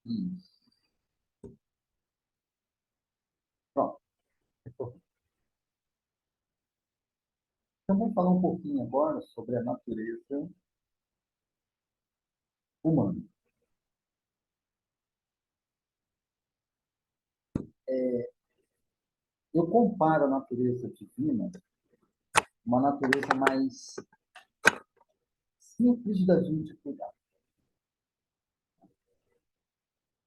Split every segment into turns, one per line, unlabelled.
Isso. Pronto. Então, vamos falar um pouquinho agora sobre a natureza humana. Eu comparo a natureza divina uma natureza mais simples da gente cuidar.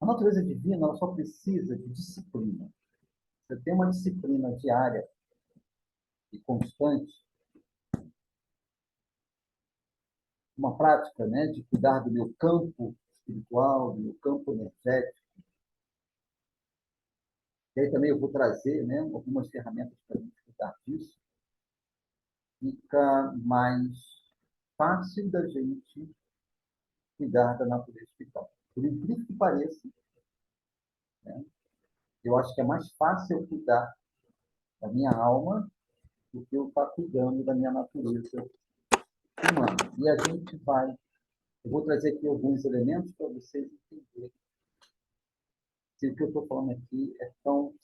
A natureza divina ela só precisa de disciplina. Você tem uma disciplina diária e constante, uma prática, né, de cuidar do meu campo espiritual, do meu campo energético. E aí também eu vou trazer, né, algumas ferramentas para a gente cuidar disso. Fica mais fácil da gente cuidar da natureza espiritual. Por incrível que pareça, né, eu acho que é mais fácil eu cuidar da minha alma do que eu estar cuidando da minha natureza humana. E a gente vai. Eu vou trazer aqui alguns elementos para vocês entenderem se o que eu estou falando aqui é tão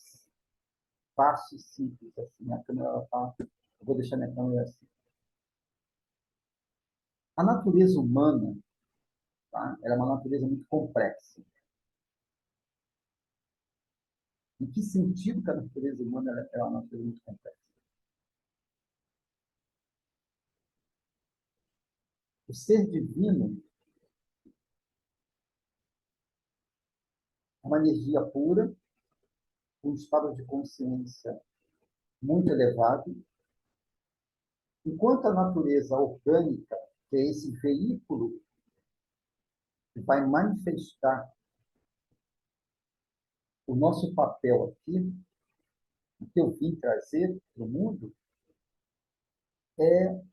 fácil e simples assim. A câmera está. Eu vou deixar minha câmera assim. A natureza humana, tá? Ela é uma natureza muito complexa. Em que sentido que a natureza humana é uma natureza muito complexa? O ser divino é uma energia pura, um estado de consciência muito elevado, enquanto a natureza orgânica, que é esse veículo que vai manifestar o nosso papel aqui, o que eu vim trazer para o mundo, é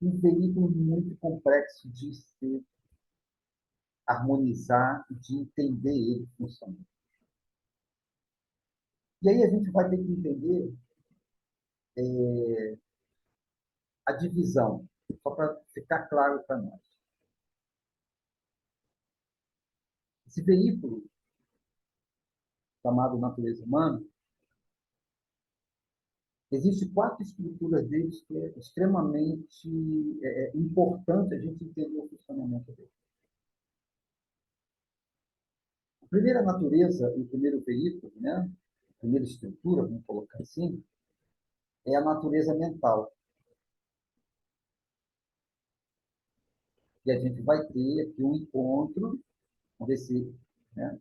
um veículo muito complexo de se harmonizar e de entender ele funcionando. E aí a gente vai ter que entender a divisão, só para ficar claro para nós. Esse veículo, chamado natureza humana, existem 4 estruturas deles que é extremamente importante a gente entender o funcionamento deles. A primeira natureza, o primeiro veículo, né, a primeira estrutura, vamos colocar assim, é a natureza mental. E a gente vai ter aqui um encontro, vamos ver se, né,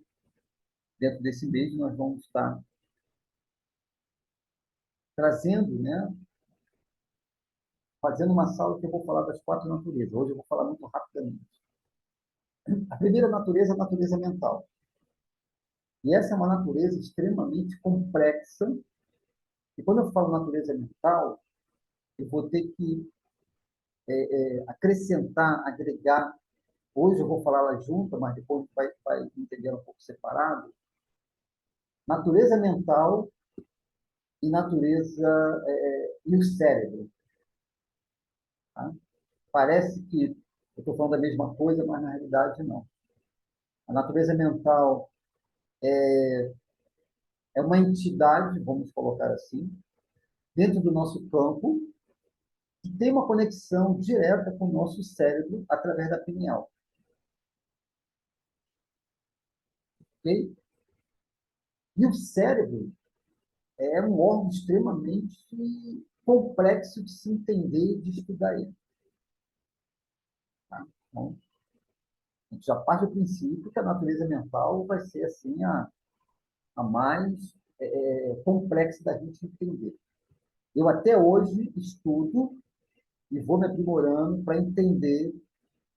dentro desse mês nós vamos estar trazendo, né, fazendo uma sala que eu vou falar das 4 naturezas. Hoje eu vou falar muito rapidamente. A primeira natureza é a natureza mental. E essa é uma natureza extremamente complexa. E quando eu falo natureza mental, eu vou ter que acrescentar, agregar. Hoje eu vou falar ela junta, mas depois vai entender um pouco separado. Natureza mental e natureza e o cérebro. Tá? Parece que eu estou falando da mesma coisa, mas na realidade não. A natureza mental é uma entidade, vamos colocar assim, dentro do nosso campo, que tem uma conexão direta com o nosso cérebro através da pineal. Okay? E o cérebro é um órgão extremamente complexo de se entender e de estudar ele. Tá? Então, a gente já parte do princípio que a natureza mental vai ser assim a mais complexa da gente entender. Eu até hoje estudo e vou me aprimorando para entender,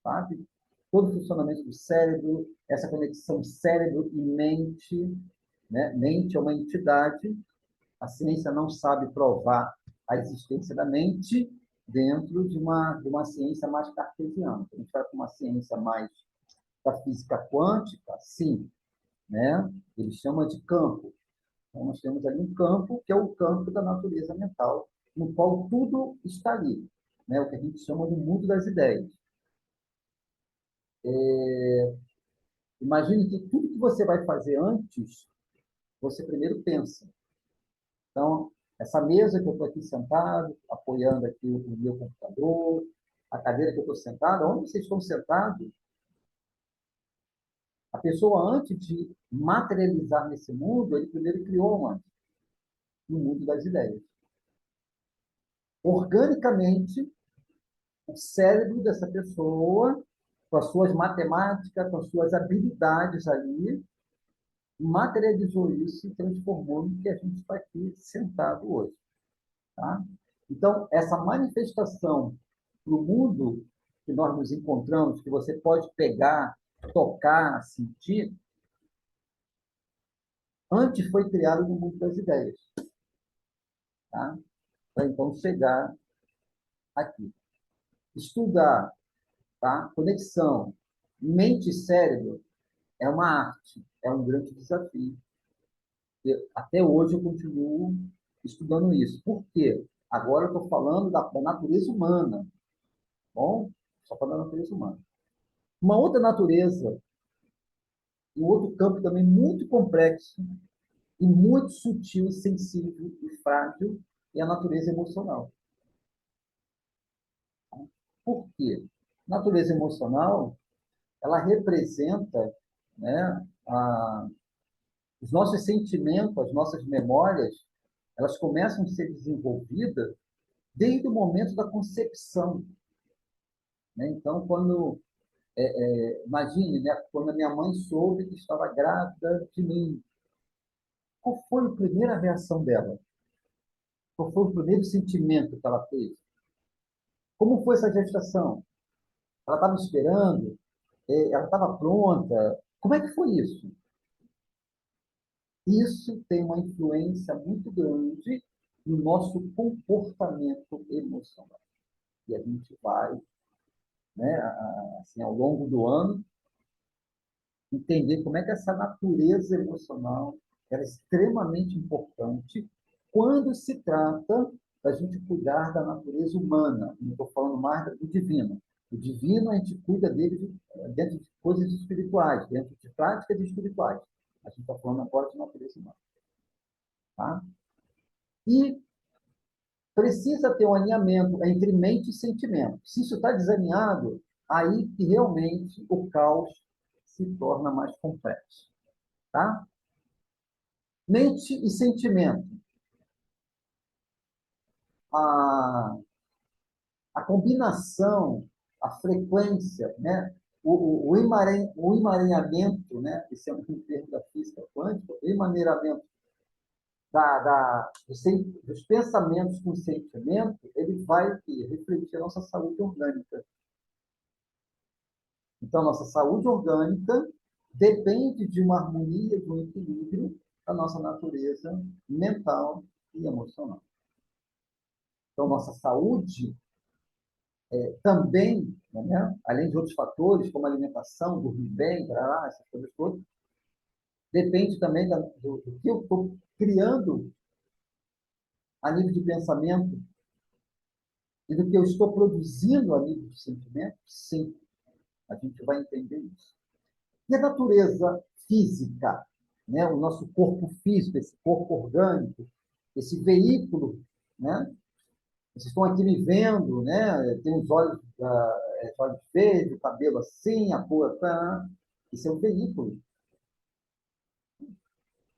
sabe, todo o funcionamento do cérebro, essa conexão cérebro e mente, né? Mente é uma entidade, a ciência não sabe provar a existência da mente dentro de uma ciência mais cartesiana. A gente vai para uma ciência mais da física quântica, sim, né? Ele chama de campo. Então, nós temos ali um campo, que é o campo da natureza mental, no qual tudo está ali, né? O que a gente chama do mundo das ideias. Imagine que tudo que você vai fazer antes, você primeiro pensa. Então, essa mesa que eu estou aqui sentado, apoiando aqui o meu computador, a cadeira que eu estou sentado, onde vocês estão sentados, a pessoa, antes de materializar nesse mundo, ele primeiro criou onde? No mundo das ideias. Organicamente, o cérebro dessa pessoa, com as suas matemáticas, com as suas habilidades ali, materializou isso e transformou no que a gente está aqui sentado hoje. Tá? Então, essa manifestação para o mundo que nós nos encontramos, que você pode pegar, tocar, sentir, antes foi criado no mundo das ideias. Tá? Para então chegar aqui. Estudar, tá? Conexão mente e cérebro é uma arte, é um grande desafio. Até hoje eu continuo estudando isso. Por quê? Agora eu estou falando da natureza humana. Bom, só falando da natureza humana. Uma outra natureza, um outro campo também muito complexo e muito sutil, sensível e frágil é a natureza emocional. Por quê? Natureza emocional, ela representa, né, os nossos sentimentos, as nossas memórias, elas começam a ser desenvolvidas desde o momento da concepção. Né? Então, imagine, né, quando a minha mãe soube que estava grávida de mim, qual foi a primeira reação dela? Qual foi o primeiro sentimento que ela fez? Como foi essa gestação? Ela estava esperando? Ela estava pronta? Como é que foi isso? Isso tem uma influência muito grande no nosso comportamento emocional. E a gente vai, né, assim, ao longo do ano, entender como é que essa natureza emocional é extremamente importante quando se trata da gente cuidar da natureza humana. Não estou falando mais do divino. O divino a gente cuida dele dentro de coisas espirituais, dentro de práticas espirituais. A gente está falando agora de natureza humana. Tá? E precisa ter um alinhamento entre mente e sentimento. Se isso está desalinhado, aí que realmente o caos se torna mais complexo. Tá? Mente e sentimento. A, a combinação, a frequência, né? O emaranhamento, né? Esse é um termo da física quântica, o emaranhamento dos pensamentos com sentimento, ele vai refletir a nossa saúde orgânica. Então, a nossa saúde orgânica depende de uma harmonia, de um equilíbrio da nossa natureza mental e emocional. Então, nossa saúde também, né, além de outros fatores, como alimentação, dormir bem, essas coisas todas, depende também do que eu estou criando a nível de pensamento e do que eu estou produzindo a nível de sentimento. Sim, a gente vai entender isso. E a natureza física, né, o nosso corpo físico, esse corpo orgânico, esse veículo, né? Vocês estão aqui me vendo, né? Tem os olhos, olhos verdes, o cabelo assim, a cor. Tá. Isso é um veículo.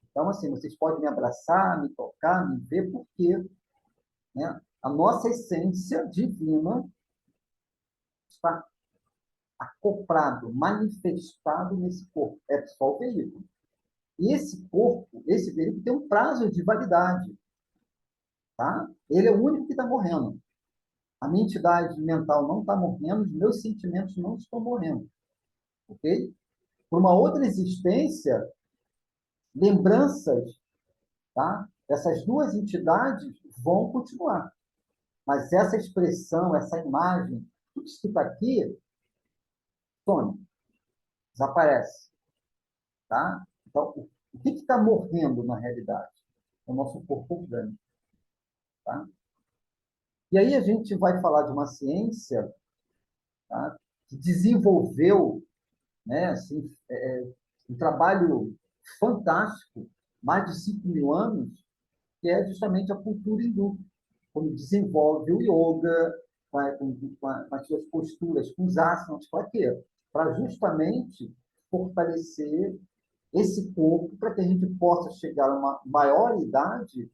Então, assim, vocês podem me abraçar, me tocar, me ver, porque, né, a nossa essência divina está acoplado, manifestado nesse corpo. É só o veículo. E esse corpo, esse veículo, tem um prazo de validade. Tá? Ele é o único que está morrendo. A minha entidade mental não está morrendo, os meus sentimentos não estão morrendo. Ok? Por uma outra existência, lembranças, tá? Essas duas entidades vão continuar. Mas essa expressão, essa imagem, tudo isso que está aqui, some, desaparece. Tá? Então, o que está morrendo na realidade? É o nosso corpo orgânico. Tá? E aí a gente vai falar de uma ciência, tá, que desenvolveu né? Assim, um trabalho fantástico, mais de 5.000 anos, que é justamente a cultura hindu, como desenvolve o yoga, com as suas posturas, com os asanas, para quê? Para justamente fortalecer esse corpo para que a gente possa chegar a uma maior idade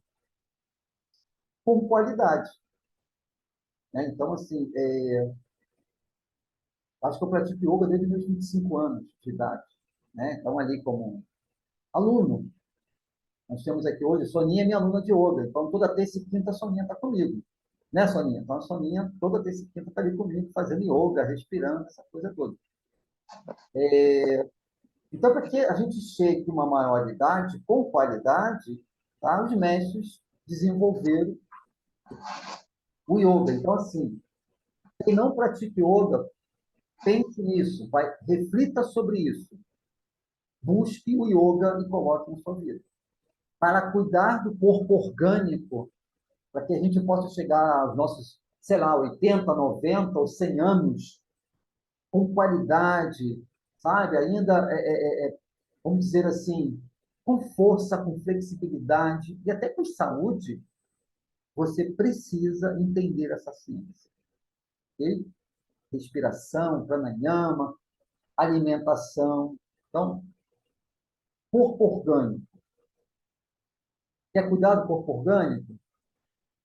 com qualidade. Né? Então, assim, acho que eu pratico yoga desde os meus 25 anos de idade. Né? Então, ali como aluno, nós temos aqui hoje, Soninha é minha aluna de yoga, então toda terça e quinta a Soninha está comigo. Né, Soninha? Então, a Soninha, toda terça e quinta está ali comigo, fazendo yoga, respirando, essa coisa toda. Então, para que a gente chegue a uma maior idade, com qualidade, tá? Os mestres desenvolveram o yoga. Então, assim, quem não pratica yoga, pense nisso, reflita sobre isso. Busque o yoga e coloque na sua vida. Para cuidar do corpo orgânico, para que a gente possa chegar aos nossos, sei lá, 80, 90 ou 100 anos com qualidade, sabe? Ainda, vamos dizer assim, com força, com flexibilidade e até com saúde, você precisa entender essa ciência. Okay? Respiração, pranayama, alimentação. Então, corpo orgânico. Quer cuidar do corpo orgânico?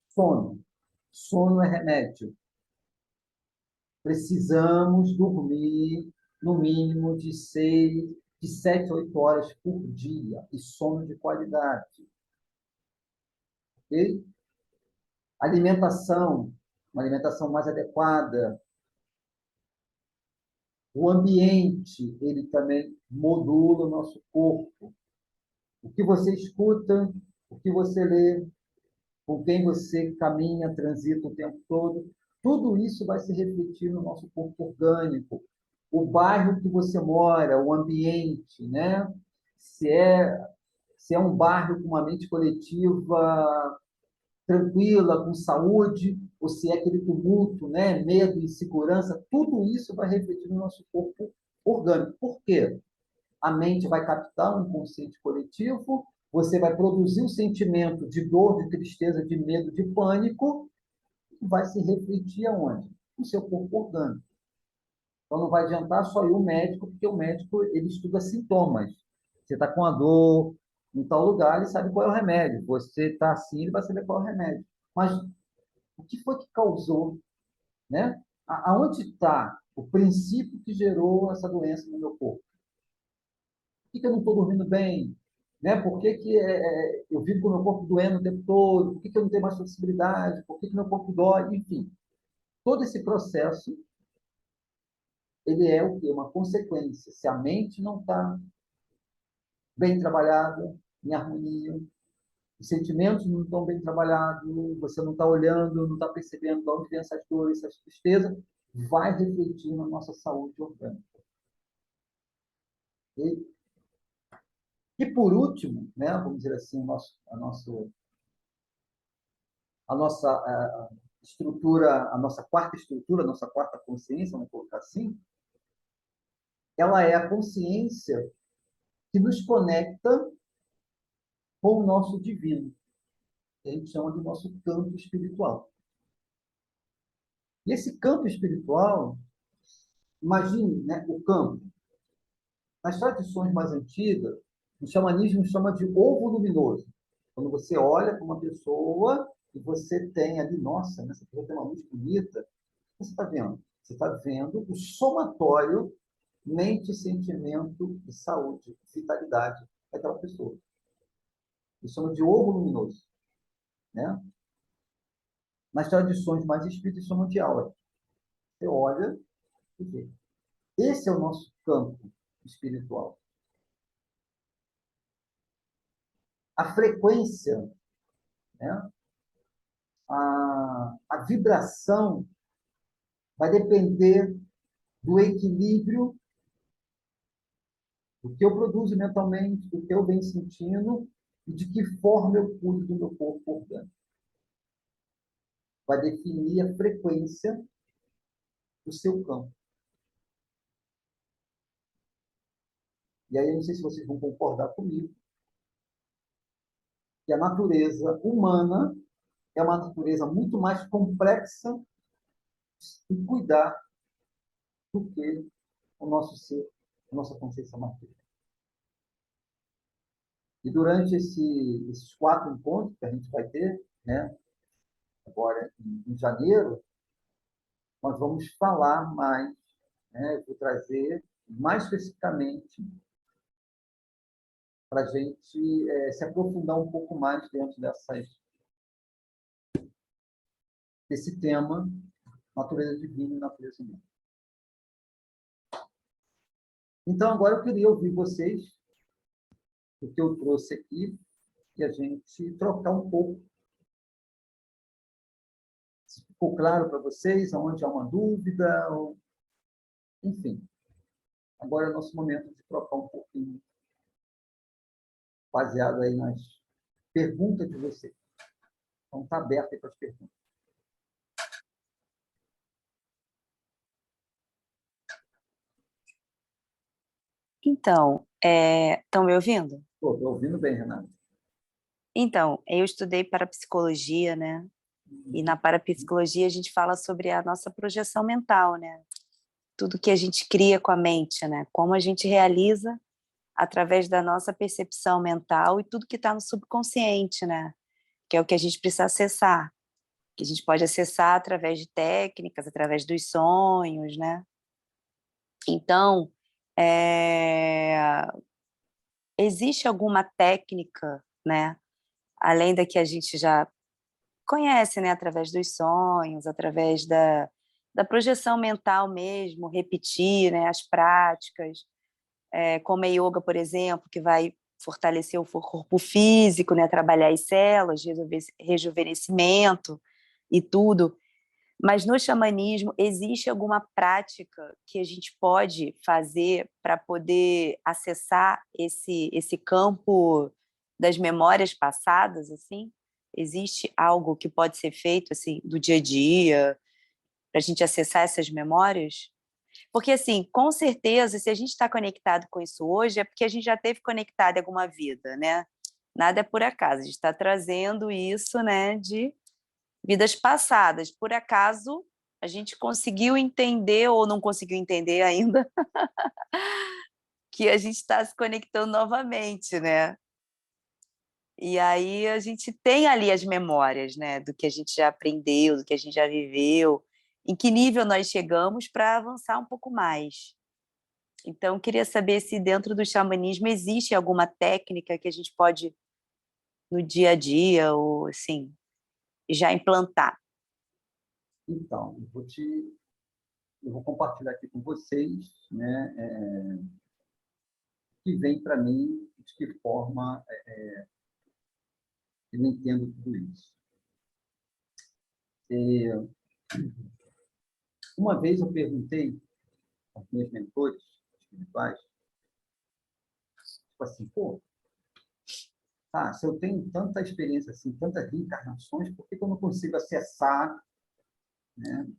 Sono. Sono é remédio. Precisamos dormir no mínimo de 7 a 8 horas por dia e sono de qualidade. Ok? Alimentação, uma alimentação mais adequada. O ambiente, ele também modula o nosso corpo. O que você escuta, o que você lê, com quem você caminha, transita o tempo todo, tudo isso vai se refletir no nosso corpo orgânico. O bairro que você mora, o ambiente, né? Se é, se é um bairro com uma mente coletiva tranquila, com saúde, ou se é aquele tumulto, né? Medo, insegurança, tudo isso vai refletir no nosso corpo orgânico. Por quê? A mente vai captar um inconsciente coletivo, você vai produzir um sentimento de dor, de tristeza, de medo, de pânico, e vai se refletir aonde? No seu corpo orgânico. Então não vai adiantar só ir o médico, porque o médico ele estuda sintomas. Você está com a dor em tal lugar, ele sabe qual é o remédio. Você está assim, ele vai saber qual é o remédio. Mas o que foi que causou, né? Aonde está o princípio que gerou essa doença no meu corpo? Por que eu não estou dormindo bem? Né? Por que, eu vivo com o meu corpo doendo o tempo todo? Por que eu não tenho mais flexibilidade? Por que meu corpo dói? Enfim, todo esse processo, ele é o quê? Uma consequência. Se a mente não está bem trabalhada, em harmonia, os sentimentos não estão bem trabalhados, você não está olhando, não está percebendo de onde vem essas dores, essas tristezas, vai refletir na nossa saúde orgânica. E, e por último, né, vamos dizer assim, a nossa estrutura, a nossa quarta estrutura, a nossa quarta consciência, vamos colocar assim, ela é a consciência que nos conecta com o nosso divino, que a gente chama de nosso campo espiritual. E esse campo espiritual, imagine, né, o campo. Nas tradições mais antigas, o xamanismo chama de ovo luminoso. Quando você olha para uma pessoa e você tem ali, nossa, essa pessoa tem uma luz bonita, o que você está vendo? Você está vendo o somatório mente, sentimento e saúde, vitalidade daquela pessoa. Isso chama de ovo luminoso. Né? Nas tradições mais espíritas, chamam de aura. Você olha e vê. Esse é o nosso campo espiritual. A frequência, né? a vibração vai depender do equilíbrio do que eu produzo mentalmente, do que eu venho sentindo e de que forma eu cuido do meu corpo orgânico. Vai definir a frequência do seu campo. E aí, eu não sei se vocês vão concordar comigo, que a natureza humana é uma natureza muito mais complexa em cuidar do que o nosso ser, a nossa consciência material. E durante esses 4 encontros que a gente vai ter, né, agora em janeiro, nós vamos falar mais, né, vou trazer mais especificamente para a gente se aprofundar um pouco mais dentro desse tema, natureza divina e natureza humana. Então, agora eu queria ouvir vocês, o que eu trouxe aqui, e a gente trocar um pouco. Se ficou claro para vocês, aonde há uma dúvida, ou... enfim. Agora é o nosso momento de trocar um pouquinho, baseado aí nas perguntas de vocês. Então, está aberto aí para as perguntas.
Então, estão me ouvindo?
Estou ouvindo bem, Renato.
Então, eu estudei parapsicologia, né? E na parapsicologia a gente fala sobre a nossa projeção mental, né? Tudo que a gente cria com a mente, né? Como a gente realiza através da nossa percepção mental e tudo que está no subconsciente, né? Que é o que a gente precisa acessar, que a gente pode acessar através de técnicas, através dos sonhos, né? Então, existe alguma técnica, né? Além da que a gente já conhece, né? Através dos sonhos, através da projeção mental mesmo, repetir, né? As práticas, como a yoga, por exemplo, que vai fortalecer o corpo físico, né? Trabalhar as células, rejuvenescimento e tudo. Mas no xamanismo existe alguma prática que a gente pode fazer para poder acessar esse campo das memórias passadas, assim? Existe algo que pode ser feito assim do dia a dia para a gente acessar essas memórias? Porque assim, com certeza, se a gente está conectado com isso hoje, é porque a gente já teve conectado em alguma vida, né? Nada é por acaso. A gente está trazendo isso, né, de vidas passadas. Por acaso, a gente conseguiu entender ou não conseguiu entender ainda que a gente está se conectando novamente, né? E aí a gente tem ali as memórias, né, do que a gente já aprendeu, do que a gente já viveu, em que nível nós chegamos para avançar um pouco mais. Então, eu queria saber se dentro do xamanismo existe alguma técnica que a gente pode, no dia a dia, ou assim, já implantar.
Então, eu vou compartilhar aqui com vocês, né, que vem para mim, de que forma eu entendo tudo isso. Uma vez eu perguntei aos meus mentores espirituais, tipo assim, pô, tá, se eu tenho tanta experiência assim, tantas reencarnações, por que eu não consigo acessar, né,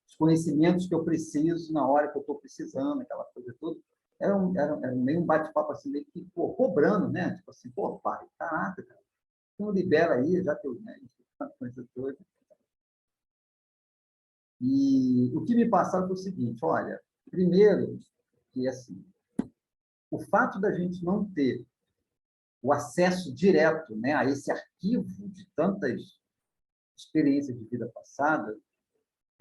os conhecimentos que eu preciso na hora que eu estou precisando, aquela coisa toda? Era meio um bate-papo assim, meio que, pô, cobrando, né? Tipo assim, pô, pai, caraca, cara, não libera aí, já que eu, né, coisa toda. E o que me passaram foi o seguinte, olha, primeiro, que assim, o fato da gente não ter o acesso direto, né, a esse arquivo de tantas experiências de vida passada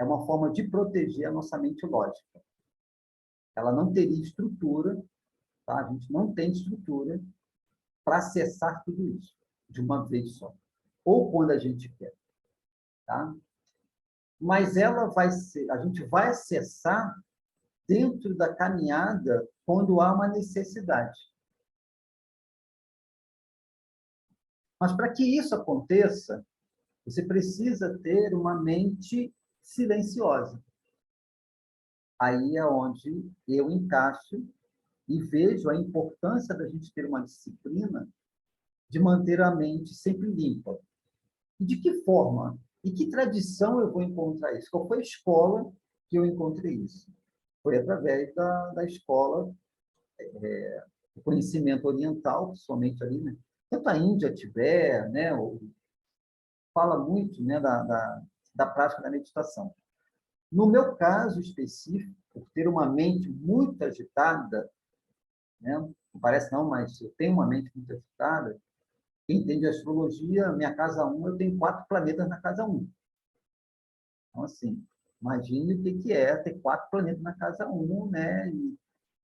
é uma forma de proteger a nossa mente lógica. Ela não teria estrutura, tá? A gente não tem estrutura para acessar tudo isso de uma vez só, ou quando a gente quer, tá? Mas ela vai ser, a gente vai acessar dentro da caminhada quando há uma necessidade. Mas para que isso aconteça, você precisa ter uma mente silenciosa. Aí é onde eu encaixo e vejo a importância da gente ter uma disciplina de manter a mente sempre limpa. E de que forma? E que tradição eu vou encontrar isso? Qual foi a escola que eu encontrei isso? foi através da escola, o conhecimento oriental, principalmente ali, né? Tanto a Índia, Tibete, né? Fala muito, né, da prática da meditação. No meu caso específico, por ter uma mente muito agitada, né? Não parece não, mas eu tenho uma mente muito agitada. Quem entende astrologia, minha casa 1, eu tenho 4 planetas na casa 1. Então, assim, imagine o que é ter 4 planetas na casa 1, né?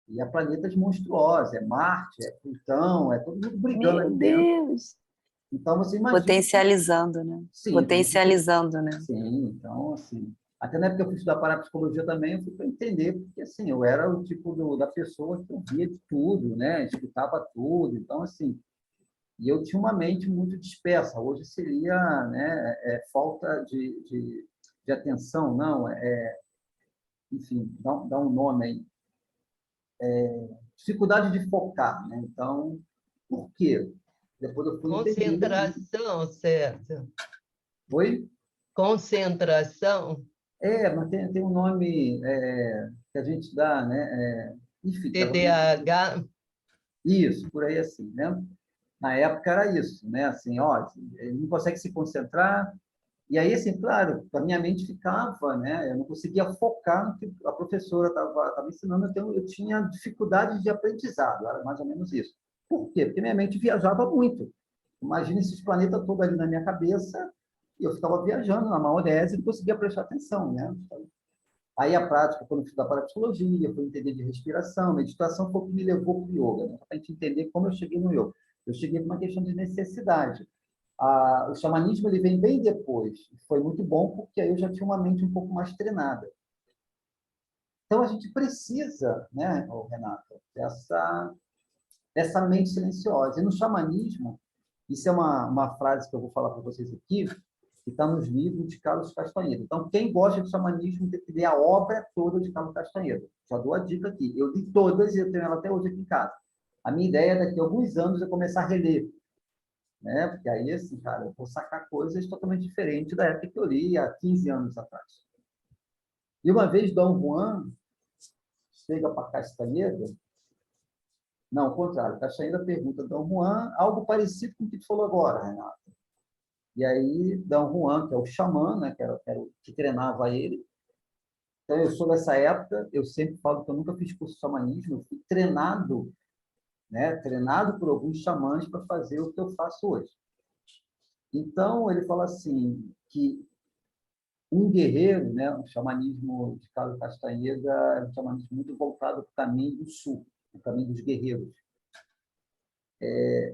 E há planetas monstruosos, é Marte, é Plutão, é todo mundo brigando
Meu
ali dentro.
Deus!
Então, você imagina.
Potencializando, né?
Sim,
Potencializando, né?
sim, então, assim, até na época que eu fui estudar parapsicologia também, eu fui para entender, porque, assim, eu era o tipo da pessoa que ouvia de tudo, né? Escutava tudo, então, assim, e eu tinha uma mente muito dispersa. Hoje seria, né, falta de atenção, não, enfim, dá um nome aí. Dificuldade de focar, né? Então, por quê? Depois eu fui entender.
Concentração, certo?
Oi?
Concentração,
Mas tem um nome que a gente dá, né? Enfim,
TDAH.
isso, por aí assim, né? Na época era isso, né? Assim, ó, ele não consegue se concentrar. E aí, assim, claro, a minha mente ficava, né? Eu não conseguia focar no que a professora estava ensinando, então eu tinha dificuldade de aprendizado, era mais ou menos isso. Por quê? Porque minha mente viajava muito. Imagina esses planetas todos ali na minha cabeça e eu ficava viajando na maionese e não conseguia prestar atenção, né? Aí a prática, quando eu fui da parapsicologia, fui entender de respiração, meditação, foi o que me levou para o yoga, né? Para a gente entender como eu cheguei no yoga. Eu cheguei por uma questão de necessidade. O xamanismo ele vem bem depois. Foi muito bom porque aí eu já tinha uma mente um pouco mais treinada. Então a gente precisa, né, Renato, dessa mente silenciosa. E no xamanismo, isso é uma frase que eu vou falar para vocês aqui, que está nos livros de Carlos Castanheira. Então, quem gosta de xamanismo tem que ler a obra toda de Carlos Castanheira. Já dou a dica aqui. Eu li todas e eu tenho ela até hoje aqui em casa. A minha ideia é daqui a alguns anos eu começar a reler, né? Porque aí, assim, cara, eu vou sacar coisas totalmente diferentes da época que eu li há 15 anos atrás. E uma vez Dom Juan chega para Castanheira, não, ao contrário, Castanheira pergunta a Dom Juan algo parecido com o que tu falou agora, Renato. E aí, Dom Juan, que é o xamã, né, que era o que treinava ele. Então, eu sou dessa época, eu sempre falo que eu nunca fiz curso de xamanismo, eu fui treinado, né, treinado por alguns xamãs para fazer o que eu faço hoje. Então, ele fala assim, que um guerreiro, né, o xamanismo de Carlos Castaneda é um xamanismo muito voltado para o caminho do sul, o caminho dos guerreiros.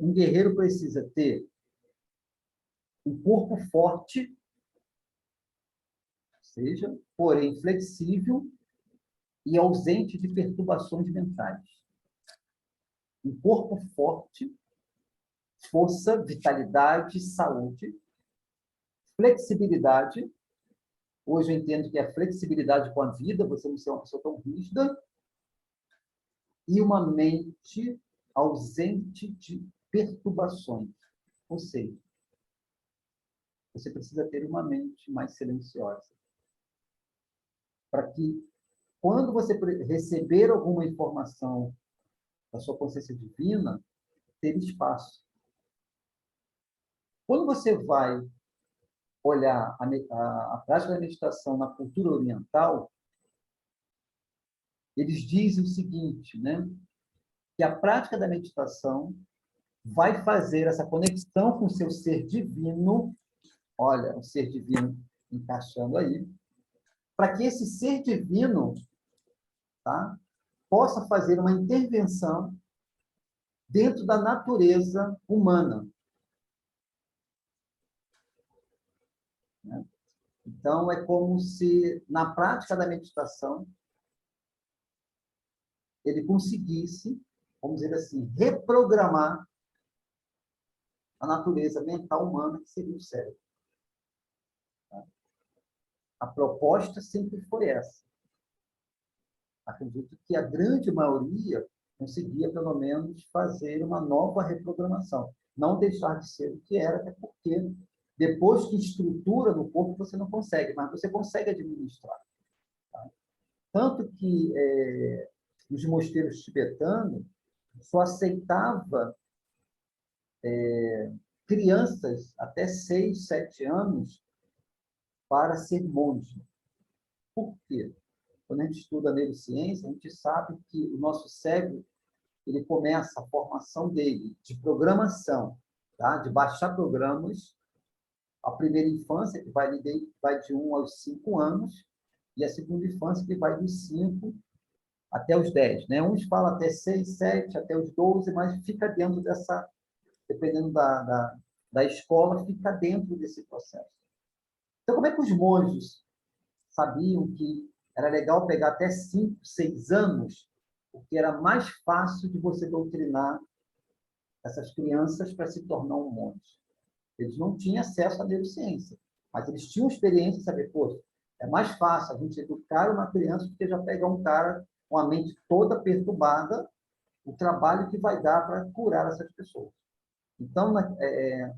Um guerreiro precisa ter um corpo forte, seja, porém flexível e ausente de perturbações mentais. Um corpo forte, força, vitalidade, saúde, flexibilidade. Hoje eu entendo que é a flexibilidade com a vida, você não ser uma pessoa tão rígida, e uma mente ausente de perturbações. Ou seja, você precisa ter uma mente mais silenciosa. Para que, quando você receber alguma informação da sua consciência divina, ter espaço. Quando você vai olhar a prática da meditação na cultura oriental, eles dizem o seguinte, né? Que a prática da meditação vai fazer essa conexão com o seu ser divino, olha, o ser divino encaixando aí, para que esse ser divino, tá, possa fazer uma intervenção dentro da natureza humana. Né? Então, é como se, na prática da meditação, ele conseguisse, vamos dizer assim, reprogramar a natureza mental humana, que seria o cérebro. Tá? A proposta sempre foi essa. Acredito que a grande maioria conseguia, pelo menos, fazer uma nova reprogramação. Não deixar de ser o que era, até porque depois que estrutura no corpo, você não consegue, mas você consegue administrar. Tá? Tanto que os mosteiros tibetanos só aceitava crianças até 6, 7 anos para ser monge. Por quê? Quando a gente estuda neurociência, a gente sabe que o nosso cérebro ele começa a formação dele de programação, tá? De baixar programas. A primeira infância, que vai de 1 aos 5 anos, e a segunda infância, que vai dos 5 até os 10. Né? Uns falam até 6, 7, até os 12, mas fica dentro dessa, dependendo da escola, fica dentro desse processo. Então, como é que os monges sabiam que era legal pegar até 5, 6 anos, porque era mais fácil de você doutrinar essas crianças para se tornar um monge? Eles não tinham acesso à neurociência, mas eles tinham experiência de saber, pô, é mais fácil a gente educar uma criança do que já pegar um cara com a mente toda perturbada, o trabalho que vai dar para curar essas pessoas. Então,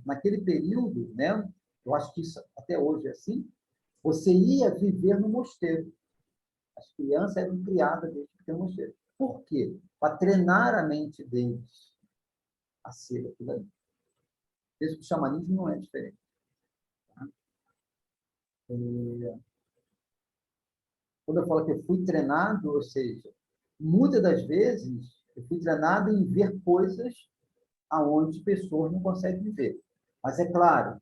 naquele período, né, eu acho que isso até hoje é assim, você ia viver no mosteiro. As crianças eram criadas dentro do mosteiro. Por quê? Para treinar a mente deles a ser aquilo ali. O xamanismo não é diferente. Tá? Quando eu falo que eu fui treinado, ou seja, muitas das vezes eu fui treinado em ver coisas aonde pessoas não conseguem ver. Mas é claro,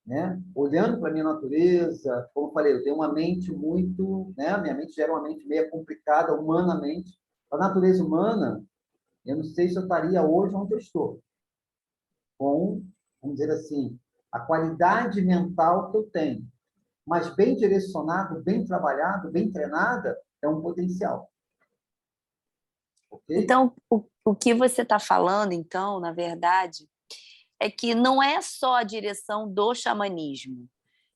né? Olhando para a minha natureza, como eu falei, eu tenho uma mente muito, né? Minha mente já era uma mente meio complicada humanamente. A natureza humana, eu não sei se eu estaria hoje onde eu estou, com, vamos dizer assim, a qualidade mental que eu tenho. Mas bem direcionado, bem trabalhado, bem treinada, é um potencial. Okay?
Então, o que você está falando, então, na verdade, é que não é só a direção do xamanismo.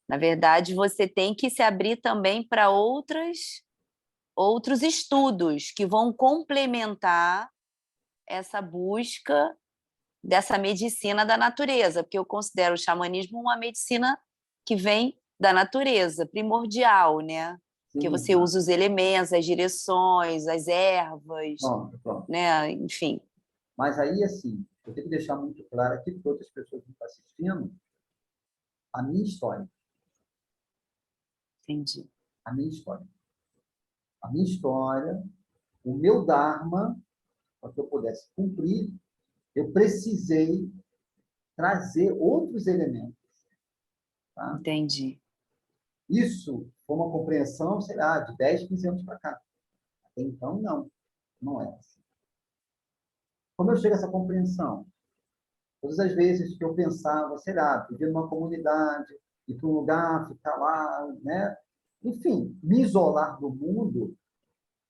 Na verdade, você tem que se abrir também para outros estudos que vão complementar essa busca dessa medicina da natureza, porque eu considero o xamanismo uma medicina que vem da natureza, primordial, né? Que
Sim,
você usa os elementos, as direções, as ervas,
pronto, pronto.
né? Enfim.
Mas aí, assim, eu tenho que deixar muito claro aqui para outras pessoas que estão assistindo a minha história.
Entendi.
A minha história. A minha história, o meu Dharma, para que eu pudesse cumprir, eu precisei trazer outros elementos. Tá?
Entendi.
Isso foi uma compreensão, sei lá, de 10, 15 anos para cá. Até então, não é assim. Como eu chego a essa compreensão? Todas as vezes que eu pensava, sei lá, viver numa comunidade, ir para um lugar, ficar lá, né? Enfim, me isolar do mundo,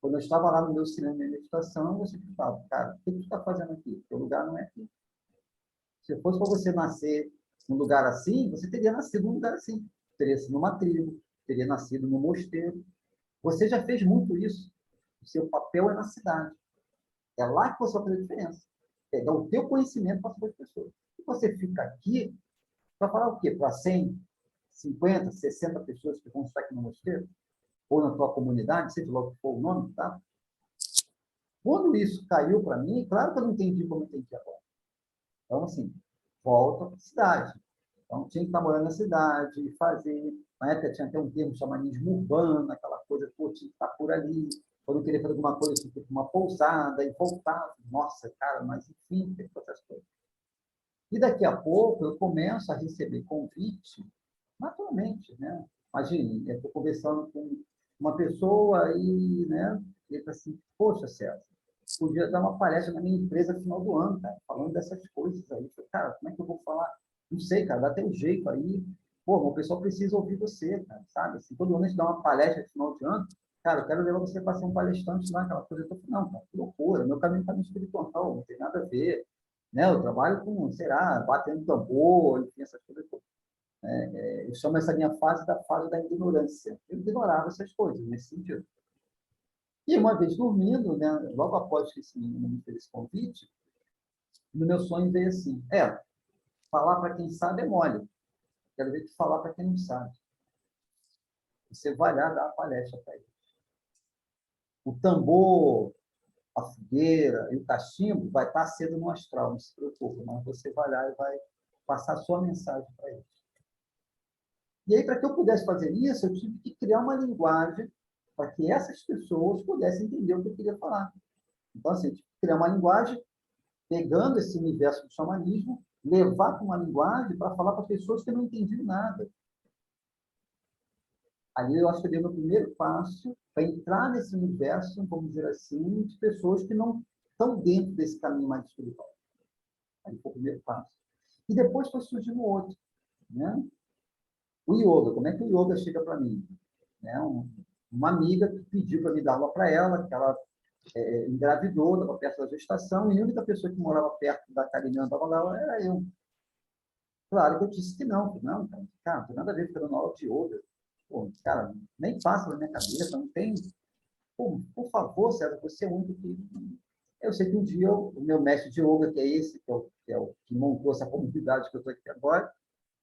quando eu estava lá no meu cinema de meditação, eu sempre falava, cara, o que você está fazendo aqui? O teu lugar não é aqui. Se fosse para você nascer num lugar assim, você teria nascido num lugar assim. Teria sido numa tribo, teria nascido num mosteiro. Você já fez muito isso. O seu papel é na cidade. É lá que você vai fazer a diferença. Pegar o teu conhecimento para as pessoas. E você fica aqui para falar o quê? Para 100, 50, 60 pessoas que vão estar aqui no mosteiro? Ou na tua comunidade, seja lá o que for o nome, tá? Quando isso caiu para mim, claro que eu não entendi como eu entendi agora. Então, assim, volta para a cidade. Então, tinha que estar morando na cidade, fazer. Na época tinha até um termo xamanismo urbano, aquela coisa, pô, tinha que estar por ali. Quando eu queria fazer alguma coisa, tinha que ir para uma pousada e voltar. Nossa, cara, mas enfim, tem essas coisas. E daqui a pouco eu começo a receber convite, naturalmente, né? Imagine, eu estou conversando com uma pessoa e, né, ele fala assim, poxa, César, podia dar uma palestra na minha empresa no final do ano, cara, falando dessas coisas aí. Eu falei, cara, como é que eu vou falar? Não sei, cara, dá até um jeito aí. Pô, o pessoal precisa ouvir você, cara, sabe? Assim, todo ano a gente dá uma palestra no final de ano, cara, eu quero levar você para ser um palestrante lá, aquela coisa. Eu falei, não, cara, que loucura, meu caminho está no espiritual, não tem nada a ver. Né? Eu trabalho com, sei lá, batendo tambor, enfim, essas coisas. Eu chamo essa minha fase da ignorância. Eu ignorava essas coisas, nesse sentido. E uma vez dormindo, né, logo após que esse menino me fez esse convite, no meu sonho veio assim, falar para quem sabe é mole. Quero ver tu falar para quem não sabe. Você vai lá dar a palestra para ele. o tambor, a fogueira e o cachimbo vai estar cedo no astral, não se preocupe, mas você vai lá e vai passar a sua mensagem para eles. E aí, para que eu pudesse fazer isso, eu tive que criar uma linguagem para que essas pessoas pudessem entender o que eu queria falar. Então, assim, eu tive que criar uma linguagem, pegando esse universo do xamanismo, levar para uma linguagem para falar para pessoas que não entendiam nada. Ali eu acho que eu dei o meu primeiro passo para entrar nesse universo, vamos dizer assim, de pessoas que não estão dentro desse caminho mais espiritual. Aí foi o primeiro passo. E depois foi surgindo outro, né? O yoga, como é que o yoga chega para mim? Né? Uma amiga que pediu para me dar aula para ela, que ela engravidou, estava perto da gestação, e a única pessoa que morava perto da academia onde estava lá era eu. Claro que eu disse que não, cara, não tem nada a ver com aula de yoga. Pô, cara, nem passa na minha cabeça, não tem. Pô, por favor, César, você é o único que. Eu sei que um dia o meu mestre de yoga, que é esse, que é o que montou essa comunidade que eu estou aqui agora,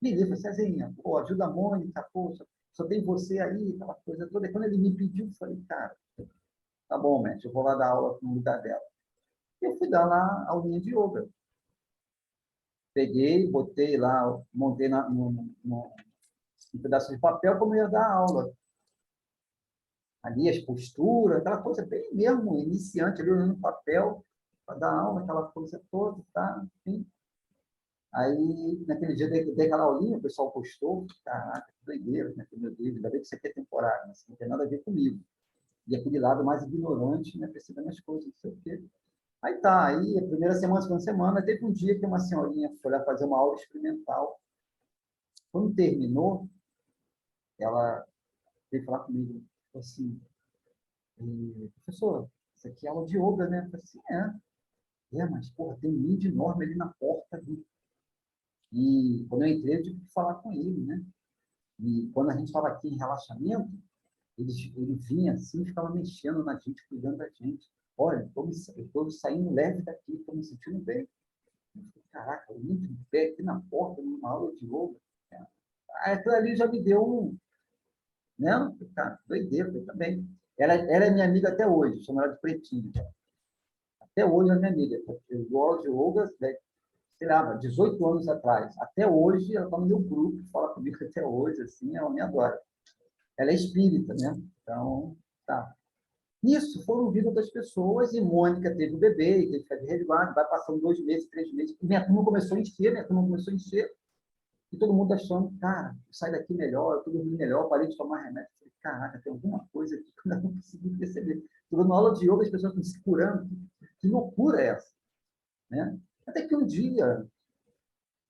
me liga, Cezinha, pô, ajuda a Mônica, pô, só tem você aí, aquela coisa toda. E quando ele me pediu, eu falei, cara, tá bom, mestre, eu vou lá dar aula no lugar dela. E eu fui dar lá a aulinha de yoga. Peguei, botei lá, montei um pedaço de papel como eu ia dar aula. Ali as posturas, aquela coisa bem mesmo, iniciante, ali olhando no papel, para dar aula, aquela coisa toda, tá? Enfim. Aí, naquele dia, dei aquela aulinha, o pessoal postou, caraca, que doideira, né? Meu Deus, ainda bem que isso aqui é temporário, mas não tem nada a ver comigo. E aquele lado mais ignorante, né, percebendo as coisas, não sei o quê. Aí tá, aí a primeira semana, segunda semana, teve um dia que uma senhorinha foi lá fazer uma aula experimental. Quando terminou, ela veio falar comigo, assim, professor, isso aqui é aula de yoga, né? Eu falei assim, mas, porra, tem um índio enorme ali na porta ali. E quando eu entrei, eu tive que falar com ele, né? E quando a gente estava aqui em relaxamento, ele vinha assim, ficava mexendo na gente, cuidando da gente. Olha, eu estou saindo leve daqui, estou me sentindo bem. Eu falei, caraca, o índio de pé aqui na porta, numa aula de yoga. Aí aquilo ali já me deu um, né? Cara, doideira, eu também. Ela é minha amiga até hoje, chamo ela de Pretinho. Até hoje é minha amiga. Eu dou aula de yoga, né, sei lá, 18 anos atrás. Até hoje, ela está no meu grupo, fala comigo até hoje, assim, ela me adora. Ela é espírita, né? Então, tá. Nisso foram vindo outras pessoas e Mônica teve o bebê, teve que ficar de resguardo, vai passando 2 meses, 3 meses, e minha turma começou a encher, e todo mundo achando, cara, sai daqui melhor, eu tô dormindo melhor, parei de tomar remédio. Falei, caraca, tem alguma coisa aqui que eu não consegui perceber. Estou dando aula de yoga, as pessoas estão se curando. Que loucura é essa? Né? Até que um dia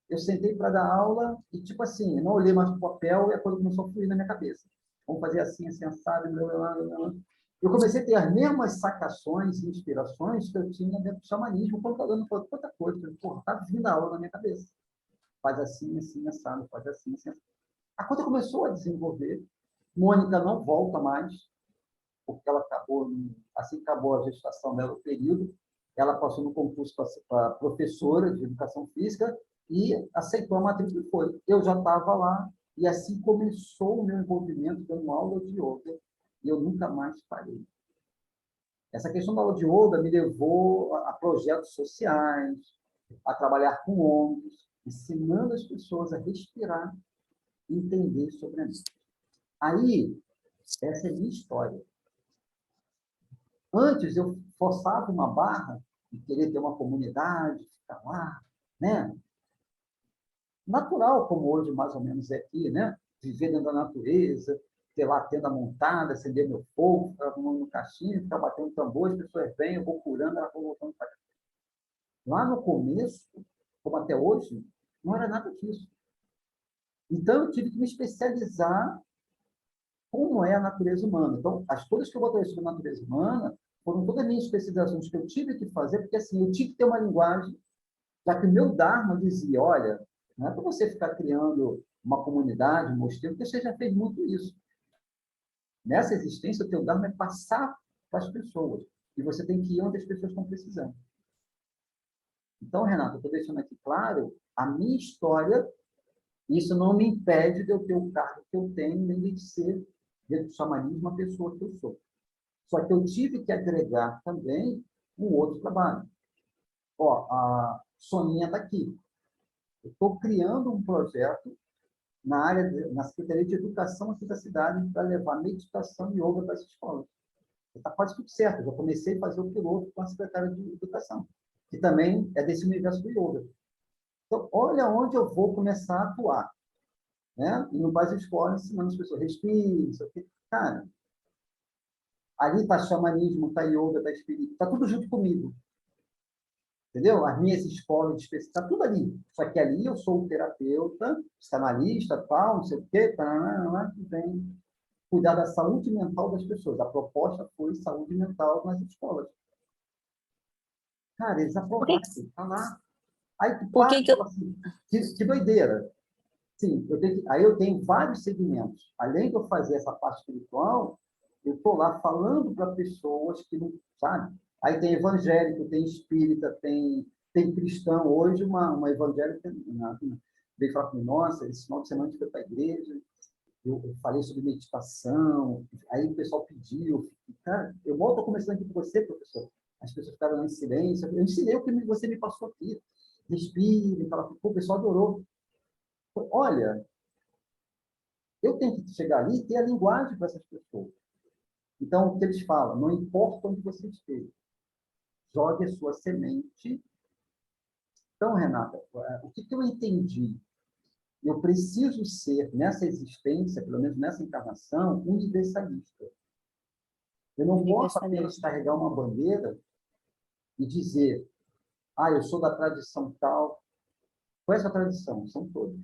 eu sentei para dar aula e, tipo assim, eu não olhei mais para o papel e a coisa começou a fluir na minha cabeça. Vamos fazer assim, assim, assado, blá, blá, blá, blá. Eu comecei a ter as mesmas sacações e inspirações que eu tinha dentro do xamanismo, quando estava dando outra coisa. Eu falei, porra, tá vindo a aula na minha cabeça. Faz assim, assim, assado, faz assim, assim, assado. A coisa começou a desenvolver. Mônica não volta mais, porque ela acabou, assim que acabou a gestação dela, o período, ela passou no concurso para professora de educação física e aceitou a matrícula e foi. Eu já estava lá e assim começou o meu envolvimento dando aula de yoga e eu nunca mais parei. Essa questão da aula de yoga me levou a projetos sociais, a trabalhar com ONGs, ensinando as pessoas a respirar e entender sobre a mente. Aí, essa é a minha história. Antes, eu forçava uma barra de querer ter uma comunidade, ficar lá, né? Natural, como hoje mais ou menos é aqui, né? Viver dentro da natureza, ter lá a tenda montada, acender meu fogo, ficar arrumando no cachinho, ficar batendo tambor, as pessoas vêm, eu vou curando, elas vão voltando para cá. Lá no começo, como até hoje, não era nada disso. Então, eu tive que me especializar como é a natureza humana. Então, as coisas que eu botei sobre a natureza humana foram todas as minhas especializações que eu tive que fazer, porque assim, eu tinha que ter uma linguagem, já que o meu Dharma dizia, olha, não é para você ficar criando uma comunidade, um mosteiro, porque você já fez muito isso. Nessa existência, o teu Dharma é passar para as pessoas. E você tem que ir onde as pessoas estão precisando. Então, Renato, eu estou deixando aqui claro a minha história. Isso não me impede de eu ter o cargo que eu tenho, nem de ser, dentro do xamanismo, a pessoa que eu sou. Só que eu tive que agregar também um outro trabalho. Ó, a Soninha está aqui. Eu estou criando um projeto na Secretaria de Educação aqui da cidade para levar meditação e yoga para as escolas. Está quase tudo certo. Eu já comecei a fazer o piloto com a Secretaria de Educação, que também é desse universo do yoga. Então, olha onde eu vou começar a atuar. Né? E no base escola, ensinando as pessoas, respire, isso aqui. Cara, ali está xamanismo, está yoga, está espírito, está tudo junto comigo. Entendeu? As minhas escolas de específico, está tudo ali. Só que ali eu sou o terapeuta, psicanalista, tal, não sei o quê, que vem cuidar da saúde mental das pessoas. A proposta foi saúde mental nas escolas. Cara, eles
Por que,
aprovaram, está lá. Aí tu
por
para
que
e
que eu...
fala assim, que doideira. Sim, aí eu tenho vários segmentos. Além de eu fazer essa parte espiritual, eu estou lá falando para pessoas que não, sabe? Aí tem evangélico, tem espírita, tem cristão. Hoje, uma evangélica veio falar comigo, nossa, esse final de semana a gente foi para a igreja, eu falei sobre meditação, aí o pessoal pediu. Cara, eu volto conversando aqui com você, professor. As pessoas ficaram em silêncio. Eu ensinei o que você me passou aqui. Respire, fala, o pessoal adorou. Olha, eu tenho que chegar ali e ter a linguagem para essas pessoas. Então, o que eles falam? Não importa onde você esteja, jogue a sua semente. Então, Renata, o que eu entendi? Eu preciso ser, nessa existência, pelo menos nessa encarnação, universalista. Eu não posso apenas carregar uma bandeira e dizer, eu sou da tradição tal. Qual é essa tradição? São todos.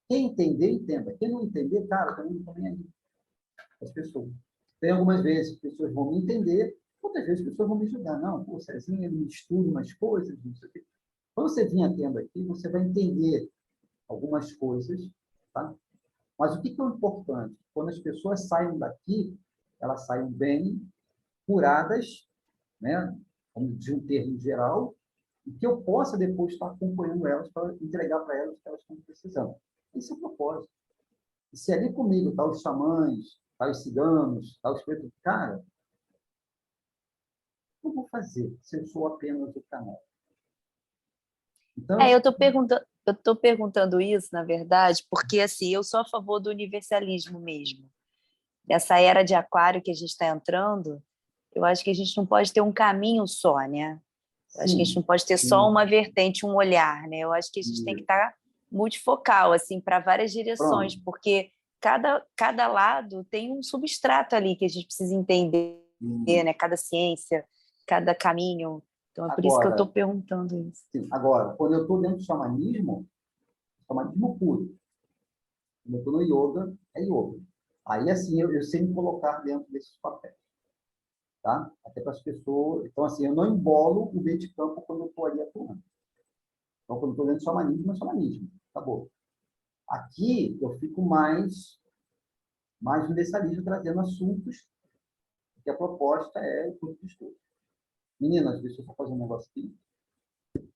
Quem entender, entenda. Quem não entender, cara, também não está nem aí. As pessoas. Tem algumas vezes que as pessoas vão me entender, outras vezes as pessoas vão me julgar. Não, pô, Cezinha, ele estuda umas coisas, não sei o quê. Quando você vir atendo aqui, você vai entender algumas coisas, tá? Mas o que é o importante? Quando as pessoas saiam daqui, elas saiam bem, curadas, né? Como de um termo geral, e que eu possa depois estar acompanhando elas para entregar para elas o que elas estão precisando. Esse é o propósito. E se ali comigo tá os xamãs, tá os ciganos, tá os pretos, cara, o que eu vou fazer se eu sou apenas o canal? Então,
Eu tô perguntando isso, na verdade, porque assim, eu sou a favor do universalismo mesmo. Dessa era de aquário que a gente está entrando, eu acho que a gente não pode ter um caminho só, né? Eu acho que a gente
sim,
não pode ter só
sim,
uma vertente, um olhar, né? Eu acho que a gente tem que estar multifocal, assim, para várias direções,
pronto.
porque cada lado tem um substrato ali que a gente precisa entender, né? Cada ciência, cada caminho. Então, é por isso que eu estou
Agora,
perguntando isso.
sim, agora, quando eu estou dentro do xamanismo puro, quando eu estou no yoga, é yoga. Aí, assim, eu sei me colocar dentro desses papéis, tá? Até para as pessoas... Então, assim, eu não embolo o meio de campo quando eu estou ali atuando. Então, quando eu estou dentro do xamanismo, é xamanismo. Acabou. Aqui, eu fico mais universalista, trazendo assuntos que a proposta é o curso de estudo. Meninas, deixa eu só fazer um negócio aqui.